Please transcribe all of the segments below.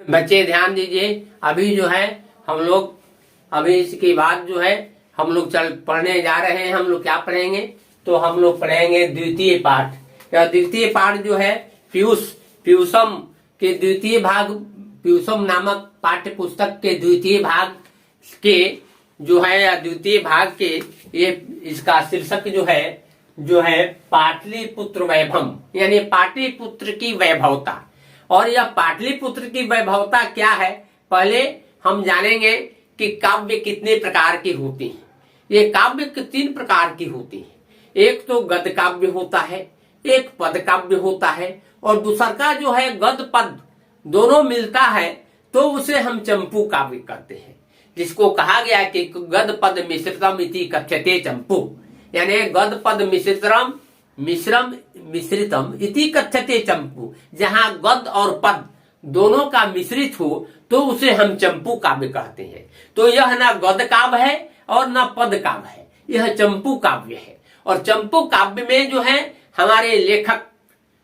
बच्चे ध्यान दीजिए, अभी जो है हम लोग अभी इसके बाद जो है हम लोग चल पढ़ने जा रहे हैं। हम लोग क्या पढ़ेंगे? तो हम लोग पढ़ेंगे द्वितीय पाठ। यह द्वितीय पाठ जो है पीयूषम के द्वितीय भाग, पीयूषम नामक पाठ्य पुस्तक के द्वितीय भाग के जो है या द्वितीय भाग के ये इसका शीर्षक जो है पाटलिपुत्र वैभव, यानी पाटलिपुत्र की वैभवता। और यह पाटलिपुत्र की वैभवता क्या है, पहले हम जानेंगे कि काव्य कितने प्रकार की होती हैं। ये काव्य 3 प्रकार की होती है। एक तो गद्य काव्य होता है, एक पद काव्य होता है, और दूसरा का जो है गद्य पद दोनों मिलता है तो उसे हम चंपू काव्य कहते हैं, जिसको कहा गया कि गद्य पद मिश्रितम इति कथ्यते चंपू, यानी गद्य पद मिश्रितम इति कथ्यते चंपू। जहां गद्य और पद दोनों का मिश्रित हो तो उसे हम चंपू काव्य कहते हैं। तो यह न गद्य काव्य है और न पद काव्य है, यह चंपू काव्य है। और चंपू काव्य में जो है हमारे लेखक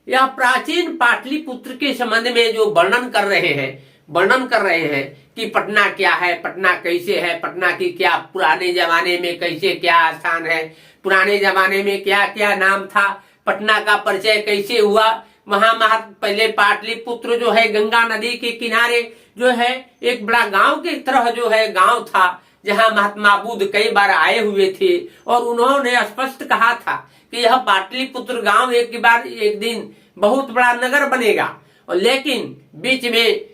यह प्राचीन पाटलिपुत्र के संबंध में जो वर्णन कर रहे हैं कि पटना क्या है, पटना कैसे है, पटना की क्या पुराने जमाने में कैसे क्या स्थान है, पुराने जमाने में क्या क्या नाम था, पटना का परिचय कैसे हुआ। वहां पहले पाटलिपुत्र जो है गंगा नदी के किनारे जो है एक बड़ा गांव की तरह जो है गांव था, जहां महात्मा बुद्ध कई बार आए हुए थे और उन्होंने स्पष्ट कहा था कि यह पाटलिपुत्र गांव एक दिन बहुत बड़ा नगर बनेगा, और लेकिन बीच में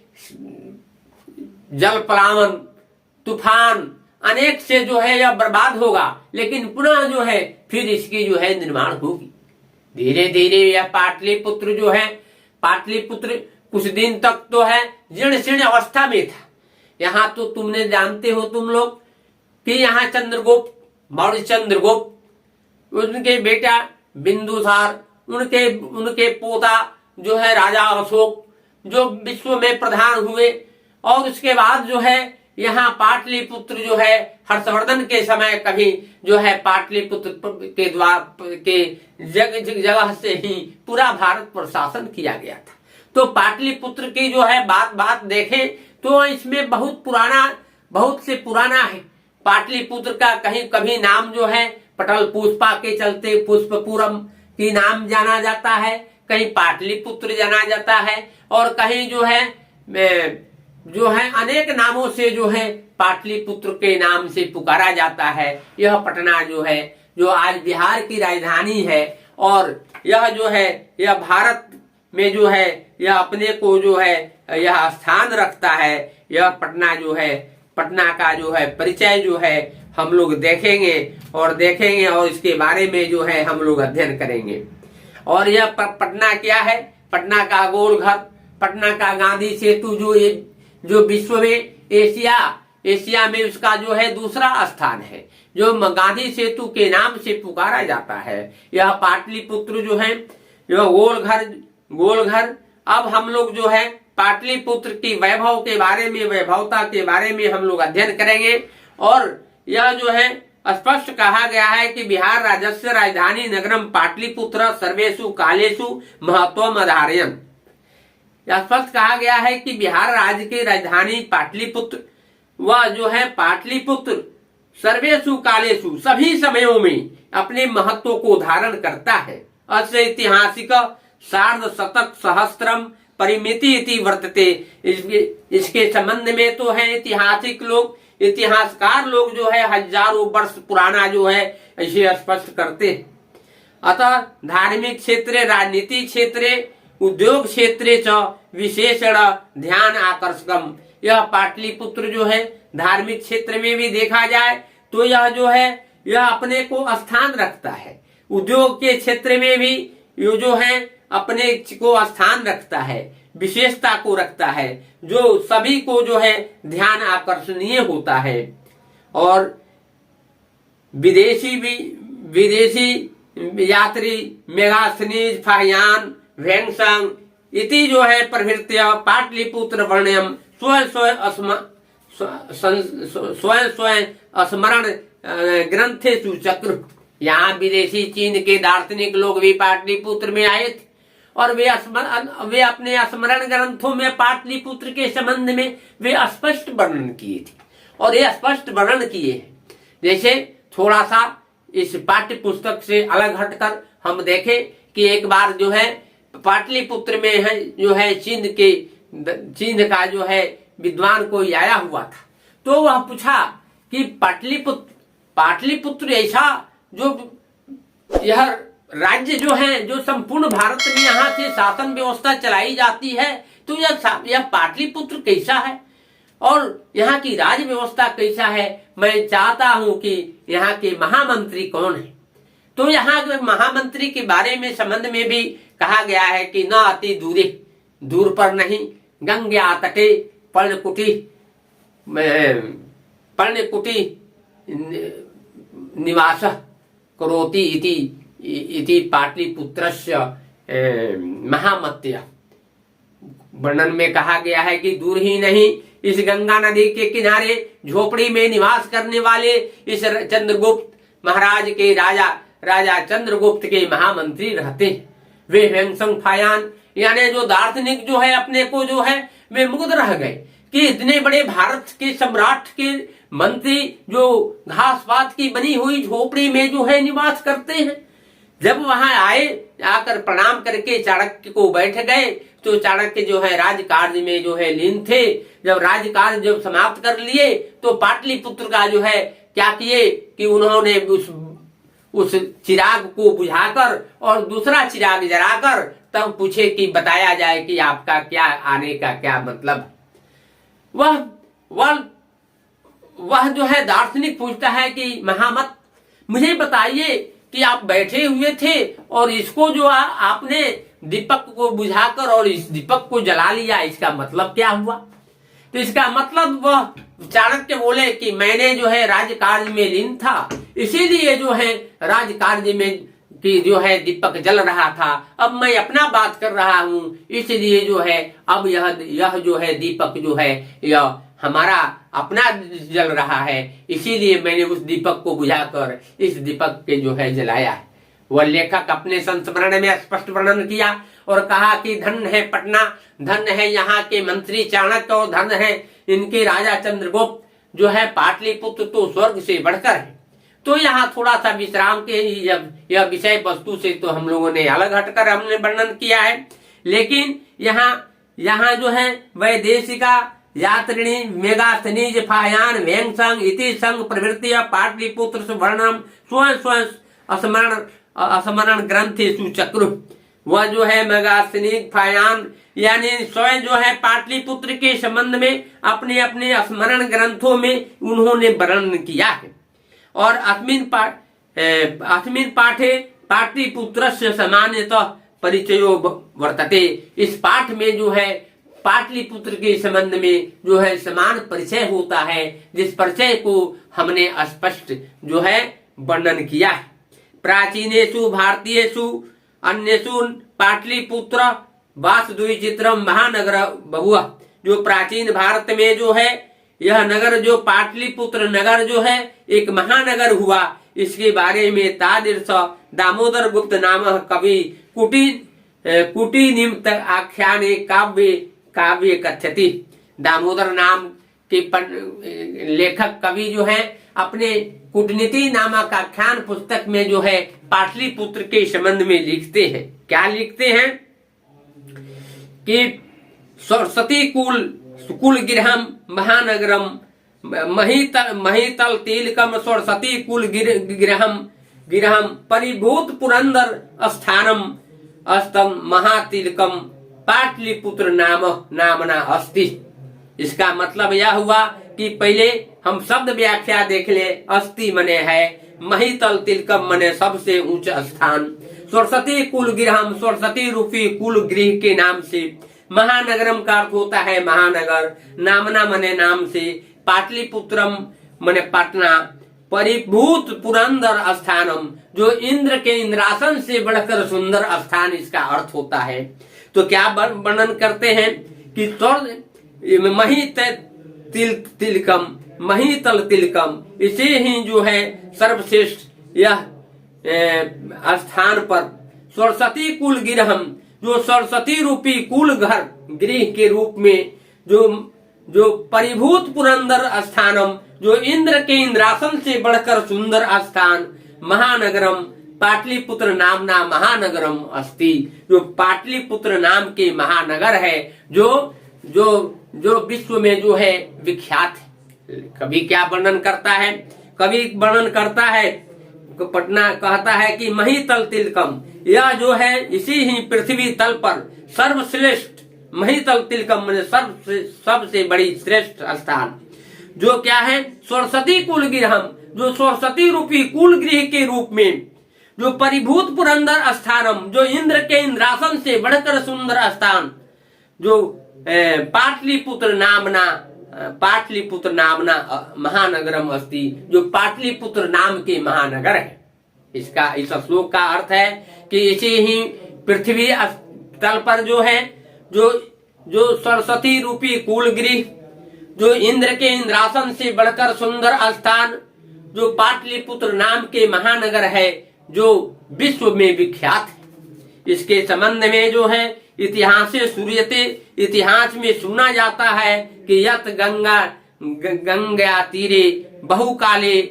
जल पलावन, तूफान अनेक से जो है यह बर्बाद होगा, लेकिन पुनः जो है फिर इसकी जो है निर्माण होगी। धीरे धीरे यह पाटलिपुत्र जो है, पाटलिपुत्र कुछ दिन तक तो है जीर्ण शीर्ण अवस्था में था। यहाँ तो तुमने जानते हो तुम लोग कि यहाँ चंद्रगुप्त, मौर्य चंद्रगुप्त, उनके बेटा बिंदुसार, उनके पोता जो है राजा अशोक जो विश्व में प्रधान हुए, और उसके बाद जो है यहाँ पाटलिपुत्र जो है हर्षवर्धन के समय कभी जो है पाटलिपुत्र के जगह से ही पूरा भारत पर शासन किया गया था। तो पाटलिपुत्र की जो है बात देखें तो इसमें बहुत से पुराना है। पाटलिपुत्र का कहीं कभी नाम जो है पटल पुष्पा के चलते पुष्पपुरम की नाम जाना जाता है, कहीं पाटलिपुत्र जाना जाता है, और कहीं जो है अनेक नामों से जो है पाटलिपुत्र के नाम से पुकारा जाता है। यह पटना जो है जो आज बिहार की राजधानी है, और यह जो है यह भारत में जो है यह अपने को जो है यह स्थान रखता है। यह पटना का जो है परिचय जो है हम लोग देखेंगे और इसके बारे में जो है हम लोग अध्ययन करेंगे। और यह पटना क्या है? पटना का गोल घर, पटना का गांधी सेतु जो विश्व में एशिया में उसका जो है दूसरा स्थान है, जो गांधी सेतु के नाम से पुकारा जाता है। यह पाटलिपुत्र जो है यह गोल घर। अब हम लोग जो है पाटलिपुत्र की वैभवता के बारे में हम लोग अध्ययन करेंगे। और यह जो है स्पष्ट कहा गया है कि बिहार राज्यस्य राजधानी नगरम पाटलिपुत्र सर्वेषु कालेषु महत्वम अधारयन्। यह स्पष्ट कहा गया है कि बिहार राज्य की राजधानी पाटलिपुत्र, वह जो है पाटलिपुत्र सर्वेषु कालेषु सभी समयों में अपने महत्व को धारण करता है। अस्य ऐतिहासिक सार्ध शतक सहस्त्रम परिमिति इति वर्तते। इसके संबंध में तो है इतिहासकार लोग जो है हजारों वर्ष पुराना जो है इसे स्पष्ट करते हैं। अतः धार्मिक क्षेत्रे, राजनीति क्षेत्रे, उद्योग क्षेत्रे च विशेषण ध्यान आकर्षकम। यह पाटलिपुत्र जो है धार्मिक क्षेत्र में भी देखा जाए तो यह जो है यह अपने को स्थान रखता है। उद्योग के क्षेत्र में भी ये जो है अपने को स्थान रखता है, विशेषता को रखता है, जो सभी को जो है ध्यान आकर्षणीय होता है। और विदेशी यात्री मेगास्नीज फाहयान वेंगसंग इति जो है प्रभृत्य पाटलिपुत्र वर्ण्यम स्वयं स्मरण ग्रंथेषु चक्र। यहाँ विदेशी चीन के दार्शनिक लोग भी पाटलिपुत्र में आए थे और वे अपने स्मरण ग्रंथों में पाटलिपुत्र के संबंध में वे स्पष्ट वर्णन किए थे और ये स्पष्ट वर्णन किए हैं। जैसे थोड़ा सा इस पाठ्य पुस्तक से अलग हटकर हम देखें कि एक बार जो है पाटलिपुत्र में है जो है चीन का जो है विद्वान कोई आया हुआ था, तो वह पूछा कि पाटलिपुत्र ऐसा जो यह राज्य जो है जो संपूर्ण भारत में यहाँ से शासन व्यवस्था चलाई जाती है, तो यह पाटलिपुत्र कैसा है और यहाँ की राज व्यवस्था कैसा है। मैं चाहता हूँ कि यहाँ के महामंत्री कौन है। तो यहाँ के महामंत्री के बारे में संबंध में भी कहा गया है कि न अति दूर पर नहीं, गंगा तटे पर्णकुटी निवास करोति इति पाटलिपुत्रस्य महामत्य। वर्णन में कहा गया है कि दूर ही नहीं, इस गंगा नदी के किनारे झोपड़ी में निवास करने वाले इस चंद्रगुप्त महाराज के राजा चंद्रगुप्त के महामंत्री रहते हैं। वे ह्वेंसंग फायान यानी जो दार्शनिक जो है अपने को जो है वे मुग्ध रह गए कि इतने बड़े भारत के सम्राट के मंत्री जो घास पात की बनी हुई झोपड़ी में जो है निवास करते हैं। जब वहां आकर प्रणाम करके चाणक्य को बैठ गए तो चाणक्य जो है राजकार्य में जो है लीन थे। जब राजकार्य जब समाप्त कर लिए तो पाटलिपुत्र का जो है क्या किए कि उन्होंने उस चिराग को बुझाकर और दूसरा चिराग जलाकर तब पूछे कि बताया जाए कि आपका क्या आने का क्या मतलब। वह जो है दार्शनिक पूछता है कि महामत मुझे बताइए कि आप बैठे हुए थे और इसको जो आपने दीपक को बुझाकर और इस दीपक को जला लिया, इसका मतलब क्या हुआ। तो इसका मतलब वह चाणक्य बोले कि मैंने जो है राजकार्य में लीन था, इसीलिए जो है राजकार्य में कि जो है दीपक जल रहा था। अब मैं अपना बात कर रहा हूँ, इसलिए जो है अब यह जो है दीपक जो है यह हमारा अपना जल रहा है, इसीलिए मैंने उस दीपक को बुझाकर इस दीपक के जो है जलाया है। वह लेखक अपने संस्मरण में स्पष्ट वर्णन किया और कहा कि धन्य है पटना, धन्य है यहाँ के मंत्री चाणक्य और धन्य है इनके राजा चंद्रगुप्त। जो है पाटलिपुत्र तो स्वर्ग से बढ़कर है। तो यहाँ थोड़ा सा विश्राम के यह विषय वस्तु से तो हम लोगों ने अलग हटकर हमने वर्णन किया है, लेकिन यहाँ जो है वैदेशिका यात्रिणी मेगास्थनीज फायान वेंगसंग इति संग प्रवृत्ति पाटलिपुत्र सुवर्णम स्वयं स्मरण ग्रंथेषु चक्रु। वह जो है मेगास्थनीज फायान यानी स्वयं जो है पाटलिपुत्र के संबंध में अपने अपने स्मरण ग्रंथों में उन्होंने वर्णन किया है। और अस्मिन् पाठे पाटलिपुत्रस्य सामान्यतः परिचयो वर्तते। इस पाठ में जो है पाटलिपुत्र के संबंध में जो है समान परिचय होता है, जिस परिचय को हमने स्पष्ट जो है वर्णन किया है। प्राचीनेषु भारतीयेषु अन्येषु पाटलिपुत्र वासुद्विचित्रम महानगर बहुआ। जो प्राचीन भारत में जो है यह नगर जो पाटलिपुत्र नगर जो है एक महानगर हुआ। इसके बारे में तादृश दामोदर गुप्त नामक कवि कुटी निमित्त आख्याने काव्य कथ्यति। दामोदर नाम के लेखक कवि जो है अपने कूटनीति नामक आख्यान पुस्तक में जो है पाटलिपुत्र के संबंध में लिखते हैं। क्या लिखते हैं कि सरस्वती कुल गृहम महानगरम महितल तिलकम सरस्वती कुल गृहम परिभूत पुरंदर स्थानम अस्तम महातिलकम पाटलिपुत्र नामना अस्ति। इसका मतलब यह हुआ कि पहले हम शब्द व्याख्या देख ले। अस्ति मने है, महितल तिलकम मने सबसे ऊंचा स्थान, सरस्वती कुल गृहम सरस्वती रूपी कुल गृह के नाम से, महानगरम का अर्थ होता है महानगर, नामना मने नाम से, पाटलिपुत्रम मने पटना, परिभूत पुरंदर स्थानम जो इंद्र के इंद्रासन से बढ़कर सुंदर स्थान इसका अर्थ होता है। तो क्या वर्णन करते हैं कि महितल तिलकम इसे ही जो है सर्वश्रेष्ठ यह स्थान पर सरस्वती कुल गिरहम जो सरस्वती रूपी कुल घर गृह के रूप में जो परिभूत पुरंदर स्थानम, जो इंद्र के इंद्रासन से बढ़कर सुंदर स्थान, महानगरम पाटलिपुत्र नामना महानगरम अस्ति, जो पाटलिपुत्र नाम के महानगर है, जो विश्व में जो है विख्यात है। कभी क्या वर्णन करता है, कभी वर्णन करता है, पटना कहता है कि मही तल तिलकम, यह जो है इसी ही पृथ्वी तल पर सर्वश्रेष्ठ, मही तल तिलकम मैंने सबसे बड़ी श्रेष्ठ स्थान, जो क्या है सरस्वती कुल गृहम, जो सरस्वती रूपी कुल गृह के रूप में, जो परिभूत पुरंदर स्थानम, जो इंद्र के इंद्रासन से बढ़कर सुंदर स्थान, जो पाटलिपुत्र नामना महानगरम अस्ति, जो पाटलिपुत्र नाम के महानगर है। इसका इस श्लोक का अर्थ है कि इसे ही पृथ्वी तल पर जो है जो सरस्वती रूपी कुल गृह, जो इंद्र के इंद्रासन से बढ़कर सुंदर स्थान, जो पाटलिपुत्र नाम के महानगर है, जो विश्व में विख्यात है। इसके संबंध में जो है इतिहास से सूर्यते, इतिहास में सुना जाता है कि यत गंगा तीरे बहुकाले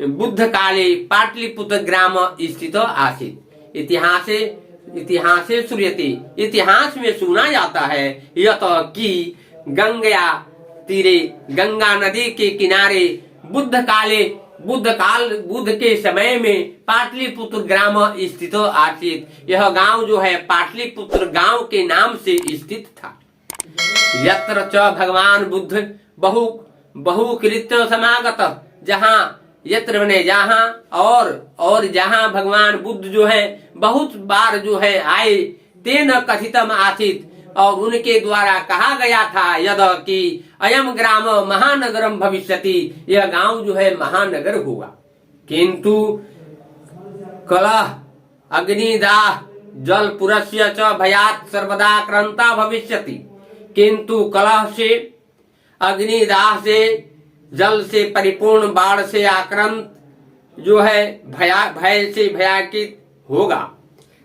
बुद्ध काले पाटलिपुत्र ग्राम स्थित आसीत। इतिहास से सूर्यते, इतिहास में सुना जाता है यत कि गंगा तीरे, गंगा नदी के किनारे बुद्ध के समय में पाटलिपुत्र ग्राम स्थित आसीत, यह गांव जो है पाटलिपुत्र गांव के नाम से स्थित था। यत्र च भगवान बुद्ध बहुकृत्य समागत, जहां यत्र बने जहां, और जहां भगवान बुद्ध जो है बहुत बार जो है आए, तेन कथितम आसीत, और उनके द्वारा कहा गया था यद कि अयम ग्राम महानगरम भविष्यति, यह गांव जो है महानगर होगा। किंतु कलह अग्निदाह जल पुरस्य च भयात सर्वदा क्रांता भविष्यति, किंतु कलह से, अग्निदाह से, जल से परिपूर्ण बाढ़ से आक्रांत जो है भय से भयाकित होगा।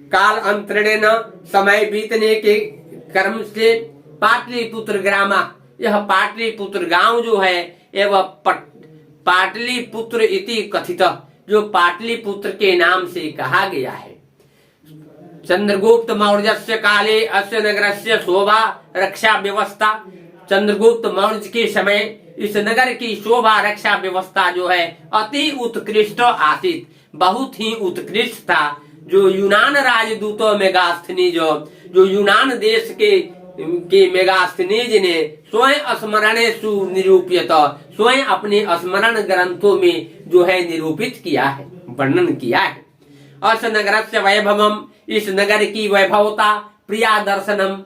काल अंतरेण, समय बीतने के कर्म से, पाटलिपुत्र ग्रामा, यह पाटलिपुत्र गांव जो है एवं पाटलिपुत्र इति कथित, जो पाटलिपुत्र के नाम से कहा गया है। चंद्रगुप्त मौर्यस्य काले अस्य नगरस्य शोभा रक्षा व्यवस्था, चंद्रगुप्त मौर्य के समय इस नगर की शोभा रक्षा व्यवस्था जो है अति उत्कृष्ट आसीत, बहुत ही उत्कृष्ट था। जो यूनान राजदूतों मेगास्थनीज, जो यूनान देश के मेगास्थनीज ने स्वयं स्मरणेषु निरूपित, स्वयं अपने स्मरण ग्रंथों में जो है निरूपित किया है, वर्णन किया है। अस नगरस्य वैभवम, इस नगर की वैभवता, प्रिया दर्शनम,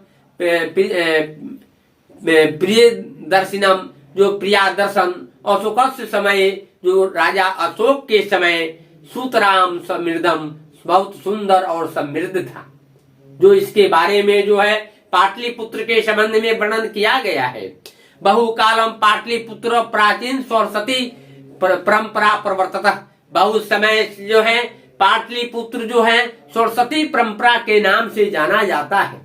प्रिय दर्शनम, जो प्रिया दर्शन, अशोकस्य समय, जो राजा अशोक के समय, सूतराम समृद्धम, बहुत सुंदर और समृद्ध था। जो इसके बारे में जो है पाटलिपुत्र के संबंध में वर्णन किया गया है। बहुकालम पाटलिपुत्र प्राचीन सरस्वती परंपरा प्रवर्तत, बहुत समय जो है पाटलिपुत्र जो है सरस्वती परंपरा के नाम से जाना जाता है।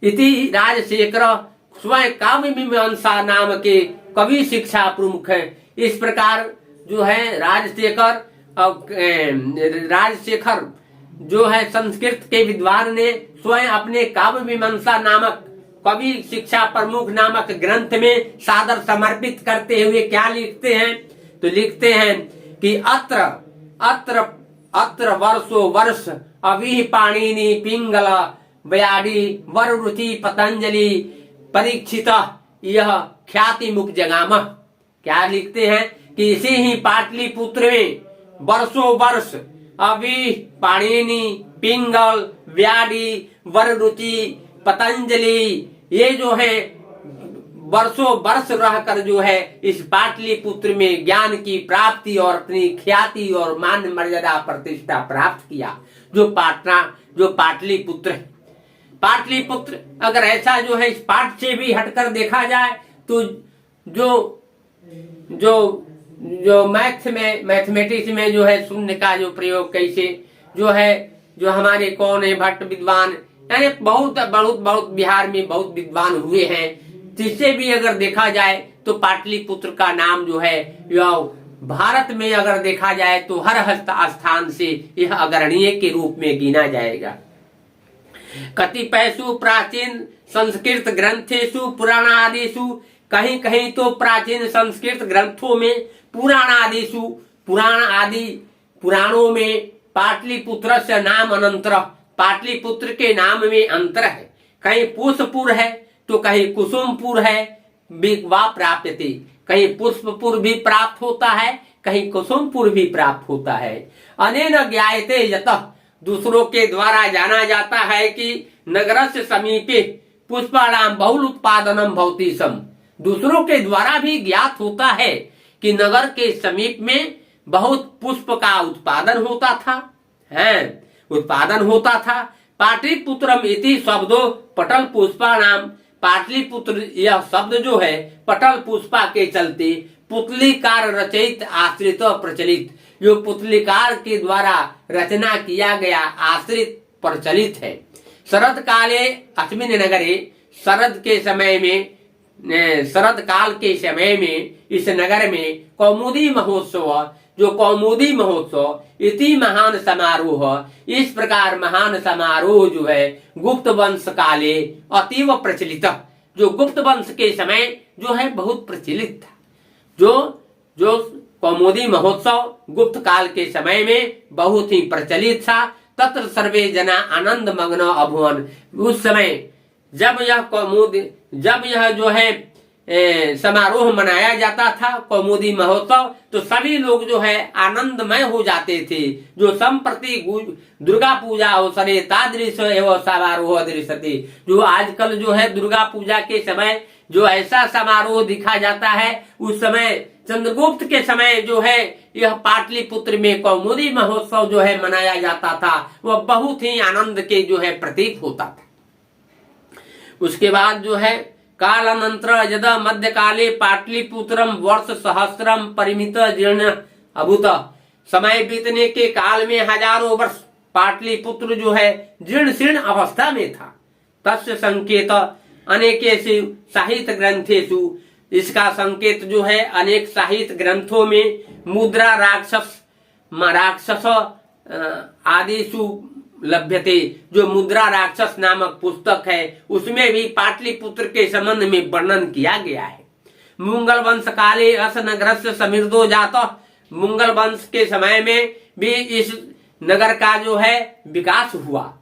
इति राजशेखर स्वयं काव्य मीमांसा नाम के कवि शिक्षा प्रमुख है। इस प्रकार जो है राजशेखर जो है संस्कृत के विद्वान ने स्वयं अपने काव्य मीमांसा नामक कवि शिक्षा प्रमुख नामक ग्रंथ में सादर समर्पित करते हुए क्या लिखते हैं, तो लिखते हैं कि अत्र वर्षो वर्ष अभी पाणिनि पिंगल व्याडी वर रुचि पतंजलि परीक्षित यह ख्याति मुख जगाम। क्या लिखते हैं कि इसी ही पाटलिपुत्र में वर्षों वर्ष अभी पाणिनि पिंगल व्याडी वर रुचि पतंजलि, ये जो है वर्षों वर्ष रहकर जो है इस पाटलिपुत्र में ज्ञान की प्राप्ति और अपनी ख्याति और मान मर्यादा प्रतिष्ठा प्राप्त किया। जो पाटलिपुत्र है, पाटलिपुत्र अगर ऐसा जो है इस पाठ से भी हटकर देखा जाए तो जो मैथमेटिक्स में जो है शून्य का जो प्रयोग कैसे जो है, जो हमारे कौन है भट्ट विद्वान यानी बहुत बहुत बहुत बिहार में बहुत विद्वान हुए हैं। जिससे भी अगर देखा जाए तो पाटलिपुत्र का नाम जो है यह भारत में अगर देखा जाए तो हर स्थान से यह अग्रणीय के रूप में गिना जाएगा। कतिपयसु प्राचीन संस्कृत ग्रंथेषु पुराणादिषु, कहीं कहीं तो प्राचीन संस्कृत ग्रंथों में पुराणों में पाटलिपुत्र से नाम अनंतर, पाटलिपुत्र के नाम में अंतर है। कहीं पुष्पपुर है तो कहीं कुसुमपुर है। वा प्राप्यते, कहीं पुष्पपुर भी प्राप्त होता है, कहीं कुसुमपुर भी प्राप्त होता है। अनेन ज्ञायते यतः, दूसरों के द्वारा जाना जाता है कि नगरस्य समीपे पुष्पाणाम बहुल उत्पादनम भवति सम, दूसरों के द्वारा भी ज्ञात होता है कि नगर के समीप में बहुत पुष्प का उत्पादन होता था, उत्पादन होता था। पाटलिपुत्रम इति शब्दो पटल पुष्पाणाम, पाटलिपुत्र यह शब्द जो है पटल पुष्पा के चलते पुतलीकार रचयित आश्रित प्रचलित, जो पुतलीकार के द्वारा रचना किया गया आश्रित प्रचलित है। शरद काले अस्मिन् नगरे, शरद काल के समय में इस नगर में कौमुदी महोत्सव, जो कौमुदी महोत्सव इति महान समारोह, इस प्रकार महान समारोह जो है गुप्त वंश काले अतीव प्रचलित, जो गुप्त वंश के समय जो है बहुत प्रचलित था। जो कौमुदी महोत्सव गुप्त काल के समय में बहुत ही प्रचलित था। तत्र सर्वे जना आनंद मग्न अभुवन, उस समय जब यह जो है समारोह मनाया जाता था कौमुदी महोत्सव, तो सभी लोग जो है आनंदमय हो जाते थे। जो संप्रति दुर्गा पूजा अवसरे तादृश एवं समारोह दृश्यते, जो आजकल जो है दुर्गा पूजा के समय जो ऐसा समारोह दिखा जाता है, उस समय चंद्रगुप्त के समय जो है यह पाटलिपुत्र में कौमुदी महोत्सव जो है मनाया जाता था, वह बहुत ही आनंद के जो है प्रतीक होता था। उसके बाद जो है कालानंतर यदा मध्यकाले पाटलिपुत्रम वर्ष सहस्रम परिमित जीर्ण अभूत, समय बीतने के काल में हजारों वर्ष पाटलिपुत्र जो है जीर्ण शीर्ण अवस्था में था। तस्य संकेत अनेकेषु साहित्य ग्रंथेषु, इसका संकेत जो है अनेक साहित्य ग्रंथों में मुद्रा राक्षस आदिषु लभ्यते, जो मुद्रा राक्षस नामक पुस्तक है उसमें भी पाटलिपुत्र के संबंध में वर्णन किया गया है। मुंगल वंश काले अस नगरस्य समृद्धो जातः, मुंगल वंश के समय में भी इस नगर का जो है विकास हुआ।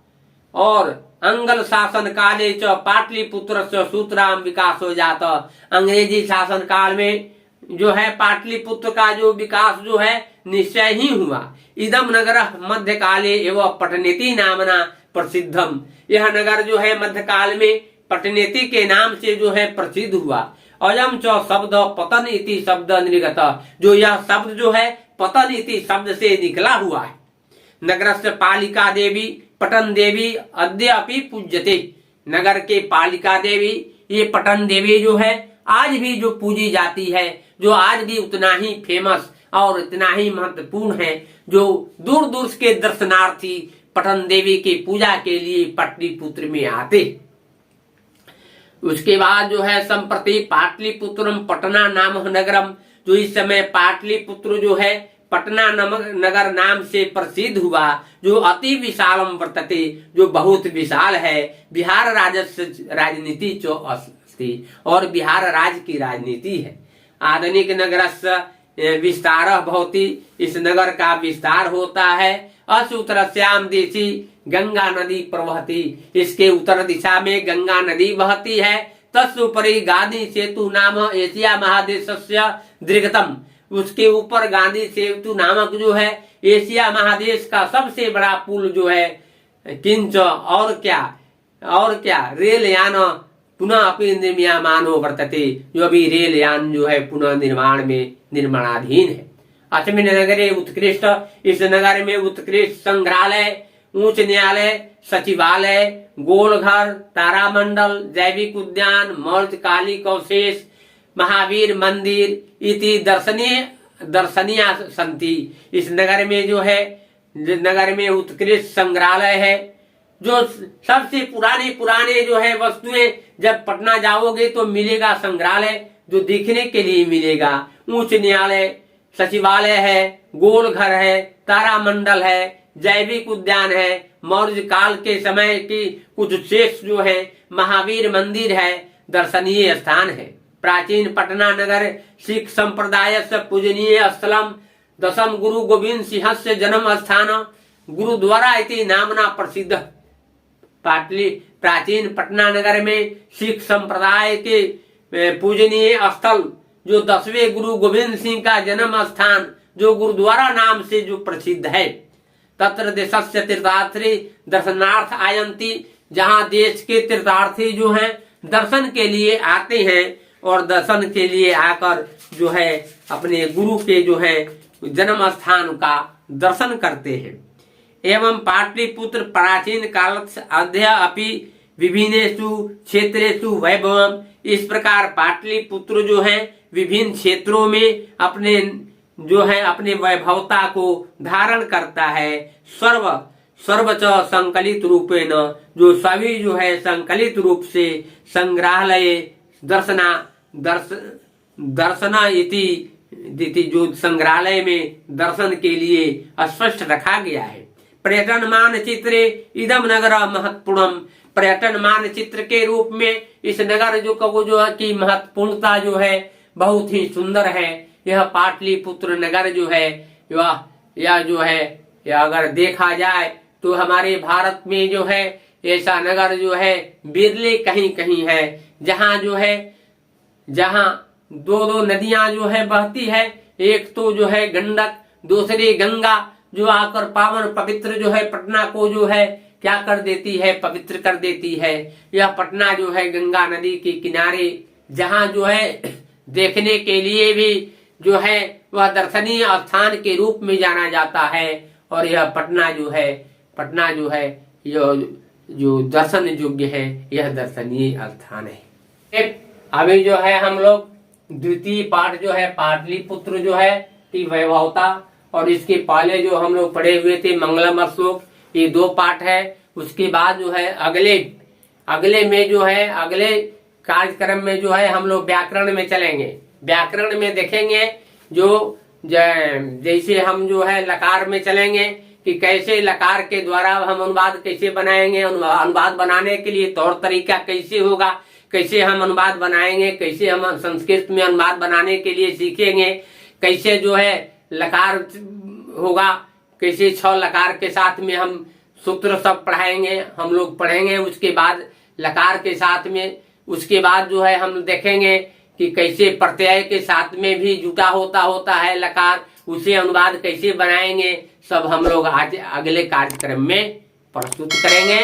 और अंगल शासन काले च पाटलिपुत्र से सूत्राम विकास हो जाता, अंग्रेजी शासन काल में जो है पाटलिपुत्र का जो विकास जो है निश्चय ही हुआ। इदम नगर मध्यकाले एवं पटनेति नामना प्रसिद्धम, यह नगर जो है मध्यकाल में पटनेति के नाम से जो है प्रसिद्ध हुआ। अयम च शब्द पतन इति शब्द निर्गत, जो यह शब्द जो है पतन इति शब्द से निकला हुआ है। नगरस्य पालिका देवी पटन देवी अद्यापि पूज्यते, नगर के पालिका देवी ये पटन देवी जो है आज भी जो पूजी जाती है, जो आज भी उतना ही फेमस और इतना ही महत्वपूर्ण है, जो दूर दूर के दर्शनार्थी पटन देवी की पूजा के लिए पाटलिपुत्र में आते। उसके बाद जो है संप्रति पाटलिपुत्रम पटना नाम नगरम, जो इस समय पाटलिपुत्र जो है पटना नगर नाम से प्रसिद्ध हुआ, जो अति विशालम वर्तते, जो बहुत विशाल है। बिहार राजनीति जो अस्ति, और बिहार राज्य की राजनीति है। आधुनिक नगरस्य विस्तार भवति, इस नगर का विस्तार होता है। अस उत्तरस्याम देशी गंगा नदी प्रवहती, इसके उत्तर दिशा में गंगा नदी बहती है। तत्सुपरि गांधी सेतु नाम एशिया महादेशस्य दीर्घतम, उसके ऊपर गांधी सेतु नामक जो है एशिया महादेश का सबसे बड़ा पुल जो है। किंच और क्या रेल यान पुनः अपनी निर्मीयमानो वर्तते, जो अभी रेल यान जो है पुनः निर्माणाधीन है। अस्मिन् नगरे उत्कृष्ट, इस नगर में उत्कृष्ट संग्रहालय, उच्च न्यायालय, सचिवालय, गोलघर, तारामंडल, जैविक उद्यान, मौर्य कालिक अवशेष, महावीर मंदिर इति दर्शनीय संति। इस नगर में जो है नगर में उत्कृष्ट संग्रहालय है, जो सबसे पुराने पुराने जो है वस्तुएं, जब पटना जाओगे तो मिलेगा संग्रहालय जो देखने के लिए मिलेगा, उच्च न्यायालय, सचिवालय है, गोल घर है, तारामंडल है, जैविक उद्यान है, मौर्य काल के समय की कुछ शेष जो है, महावीर मंदिर है, दर्शनीय स्थान है। प्राचीन पटना नगर सिख संप्रदाय से पूजनीय स्थलम, दशम गुरु गोविंद सिंह से जन्म स्थान, गुरुद्वारा इति नामना प्रसिद्ध। प्राचीन पटना नगर में सिख संप्रदाय के पूजनीय स्थल जो 10वें गुरु गोविंद सिंह का जन्म स्थान जो गुरुद्वारा नाम से जो प्रसिद्ध है। तत्र देशस्य तीर्थार्थी दर्शनार्थ आयंती, जहाँ देश के तीर्थार्थी जो हैं दर्शन के लिए आते हैं और दर्शन के लिए आकर जो है अपने गुरु के जो है जन्म स्थान का दर्शन करते हैं। एवं पाटलिपुत्र प्राचीन काल अध्य अपि विभिन्नेषु क्षेत्रेषु वैभवम, इस प्रकार पाटलिपुत्र जो है विभिन्न क्षेत्रों में अपने जो है अपने वैभवता को धारण करता है। सर्वच संकलित रूपेण, जो सभी जो है संकलित रूप से संग्रहालय दर्शना इति जो संग्रहालय में दर्शन के लिए स्पष्ट रखा गया है। पर्यटन मानचित्रे इदम नगर महत्वपूर्णम, पर्यटन मानचित्र के रूप में इस नगर जो की महत्वपूर्णता जो है बहुत ही सुंदर है। यह पाटलिपुत्र नगर जो है यह जो है यह अगर देखा जाए तो हमारे भारत में जो है ऐसा नगर जो है बिरले कहीं कहीं है, जहाँ जो है जहाँ दो नदियां जो है बहती है, एक तो जो है गंडक, दूसरी गंगा, जो आकर पावन पवित्र जो है पटना को जो है क्या कर देती है, पवित्र कर देती है। यह पटना जो है गंगा नदी के किनारे, जहाँ जो है देखने के लिए भी जो है वह दर्शनीय स्थान के रूप में जाना जाता है। और यह पटना जो है जो दर्शन योग्य है, यह दर्शनीय स्थान है। अभी जो है हम लोग द्वितीय पाठ जो है पाटलिपुत्र जो है की वैभवता, और इसके पहले जो हम लोग पढ़े हुए थे मंगलम श्लोक, ये 2 पाठ है। उसके बाद जो है अगले में जो है अगले कार्यक्रम में जो है हम लोग व्याकरण में चलेंगे। व्याकरण में देखेंगे जो जैसे हम जो है लकार में चलेंगे कि कैसे लकार के द्वारा हम अनुवाद कैसे बनाएंगे, अनुवाद बनाने के लिए तौर तरीका कैसे होगा, कैसे हम अनुवाद बनाएंगे, कैसे हम संस्कृत में अनुवाद बनाने के लिए सीखेंगे, कैसे जो है लकार होगा, कैसे 6 लकार के साथ में हम सूत्र सब पढ़ाएंगे, हम लोग पढ़ेंगे। उसके बाद लकार के साथ में उसके बाद जो है हम देखेंगे कि कैसे प्रत्यय के साथ में भी जुटा होता है लकार, उसे अनुवाद कैसे बनाएंगे, सब हम लोग आज अगले कार्यक्रम में प्रस्तुत करेंगे।